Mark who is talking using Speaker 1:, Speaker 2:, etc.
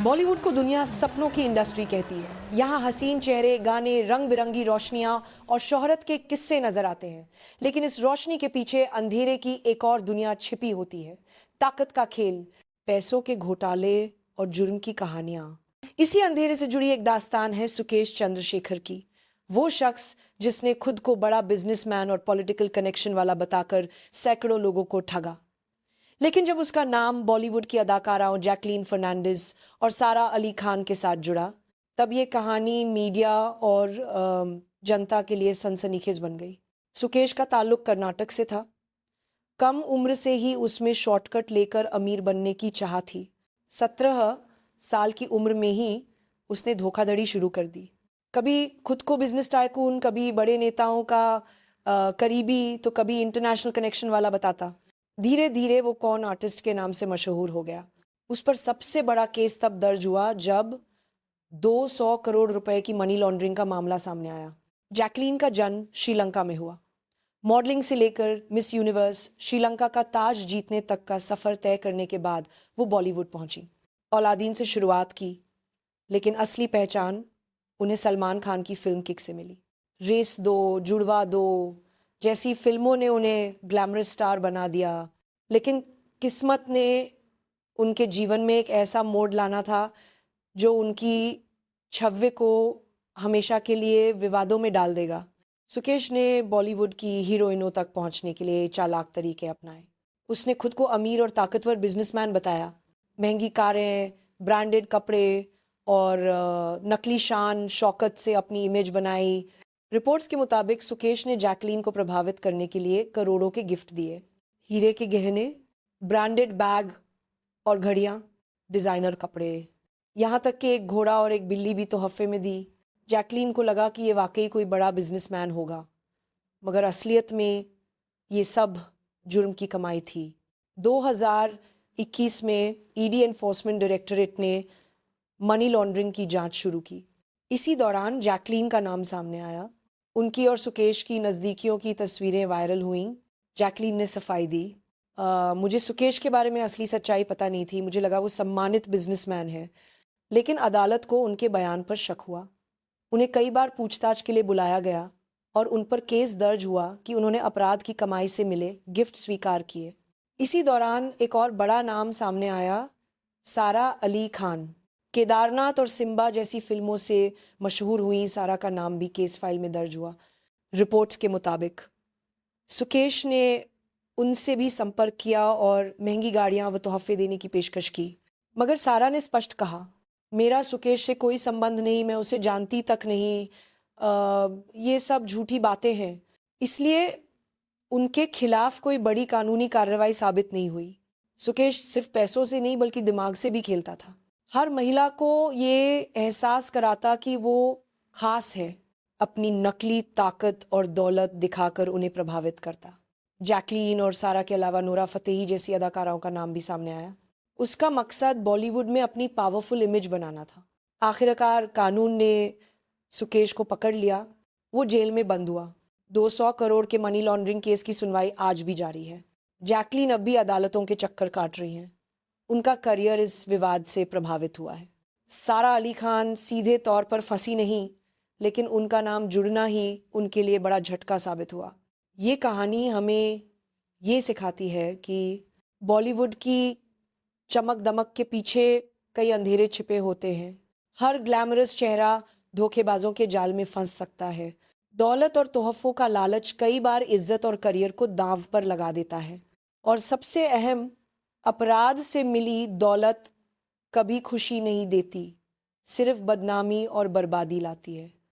Speaker 1: बॉलीवुड को दुनिया सपनों की इंडस्ट्री कहती है। यहाँ हसीन चेहरे, गाने, रंग बिरंगी रोशनियां और शोहरत के किस्से नजर आते हैं। लेकिन इस रोशनी के पीछे अंधेरे की एक और दुनिया छिपी होती है। ताकत का खेल, पैसों के घोटाले और जुर्म की कहानियां। इसी अंधेरे से जुड़ी एक दास्तान है सुकेश चंद्रशेखर की। वो शख्स जिसने खुद को बड़ा बिजनेसमैन और पॉलिटिकल कनेक्शन वाला बताकर सैकड़ों लोगों को ठगा। लेकिन जब उसका नाम बॉलीवुड की अदाकाराओं जैकलीन फर्नांडिस और सारा अली खान के साथ जुड़ा, तब ये कहानी मीडिया और जनता के लिए सनसनीखेज बन गई। सुकेश का ताल्लुक कर्नाटक से था। कम उम्र से ही उसमें शॉर्टकट लेकर अमीर बनने की चाह थी। 17 साल की उम्र में ही उसने धोखाधड़ी शुरू कर दी। कभी खुद को बिजनेस टाइकून, कभी बड़े नेताओं का करीबी, तो कभी इंटरनेशनल कनेक्शन वाला बताता। धीरे धीरे वो कॉन आर्टिस्ट के नाम से मशहूर हो गया। उस पर सबसे बड़ा केस तब दर्ज हुआ जब 200 करोड़ रुपए की मनी लॉन्ड्रिंग का मामला सामने आया। जैकलीन का जन्म श्रीलंका में हुआ। मॉडलिंग से लेकर मिस यूनिवर्स, श्रीलंका का ताज जीतने तक का सफर तय करने के बाद वो बॉलीवुड पहुंची। औलादीन से शुरुआत की, लेकिन असली पहचान उन्हें सलमान खान की फिल्म किक से मिली। रेस दो, जुड़वा दो जैसी फिल्मों ने उन्हें ग्लैमरस स्टार बना दिया। लेकिन किस्मत ने उनके जीवन में एक ऐसा मोड़ लाना था जो उनकी छव्वे को हमेशा के लिए विवादों में डाल देगा। सुकेश ने बॉलीवुड की हीरोइनों तक पहुंचने के लिए चालाक तरीके अपनाए। उसने खुद को अमीर और ताकतवर बिजनेसमैन बताया। महंगी कारें, ब्रांडेड कपड़े और नकली शान शौकत से अपनी इमेज बनाई। रिपोर्ट्स के मुताबिक सुकेश ने जैकलीन को प्रभावित करने के लिए करोड़ों के गिफ्ट दिए। हीरे के गहने, ब्रांडेड बैग और घड़ियां, डिजाइनर कपड़े, यहाँ तक कि एक घोड़ा और एक बिल्ली भी तोहफे में दी। जैकलीन को लगा कि ये वाकई कोई बड़ा बिजनेसमैन होगा, मगर असलियत में ये सब जुर्म की कमाई थी। 2021 में ईडी एनफोर्समेंट डायरेक्टरेट ने मनी लॉन्ड्रिंग की जांच शुरू की। इसी दौरान जैकलीन का नाम सामने आया। उनकी और सुकेश की नज़दीकियों की तस्वीरें वायरल हुईं। जैकलीन ने सफाई दी, मुझे सुकेश के बारे में असली सच्चाई पता नहीं थी, मुझे लगा वो सम्मानित बिजनेसमैन है। लेकिन अदालत को उनके बयान पर शक हुआ। उन्हें कई बार पूछताछ के लिए बुलाया गया और उन पर केस दर्ज हुआ कि उन्होंने अपराध की कमाई से मिले गिफ्ट स्वीकार किए। इसी दौरान एक और बड़ा नाम सामने आया, सारा अली खान। केदारनाथ और सिम्बा जैसी फिल्मों से मशहूर हुई सारा का नाम भी केस फाइल में दर्ज हुआ। रिपोर्ट्स के मुताबिक सुकेश ने उनसे भी संपर्क किया और महंगी गाड़ियां व तोहफे देने की पेशकश की। मगर सारा ने स्पष्ट कहा, मेरा सुकेश से कोई संबंध नहीं, मैं उसे जानती तक नहीं, ये सब झूठी बातें हैं। इसलिए उनके खिलाफ कोई बड़ी कानूनी कार्रवाई साबित नहीं हुई। सुकेश सिर्फ पैसों से नहीं बल्कि दिमाग से भी खेलता था। हर महिला को ये एहसास कराता कि वो खास है। अपनी नकली ताकत और दौलत दिखाकर उन्हें प्रभावित करता। जैकलीन और सारा के अलावा नोरा फतेही जैसी अदाकाराओं का नाम भी सामने आया। उसका मकसद बॉलीवुड में अपनी पावरफुल इमेज बनाना था। आखिरकार कानून ने सुकेश को पकड़ लिया। वो जेल में बंद हुआ। 200 करोड़ के मनी लॉन्ड्रिंग केस की सुनवाई आज भी जारी है। जैकलीन अब भी अदालतों के चक्कर काट रही हैं। उनका करियर इस विवाद से प्रभावित हुआ है। सारा अली खान सीधे तौर पर फंसी नहीं, लेकिन उनका नाम जुड़ना ही उनके लिए बड़ा झटका साबित हुआ। ये कहानी हमें ये सिखाती है कि बॉलीवुड की चमक दमक के पीछे कई अंधेरे छिपे होते हैं। हर ग्लैमरस चेहरा धोखेबाजों के जाल में फंस सकता है। दौलत और तोहफों का लालच कई बार इज्जत और करियर को दांव पर लगा देता है। और सबसे अहम, अपराध से मिली दौलत कभी खुशी नहीं देती, सिर्फ बदनामी और बर्बादी लाती है।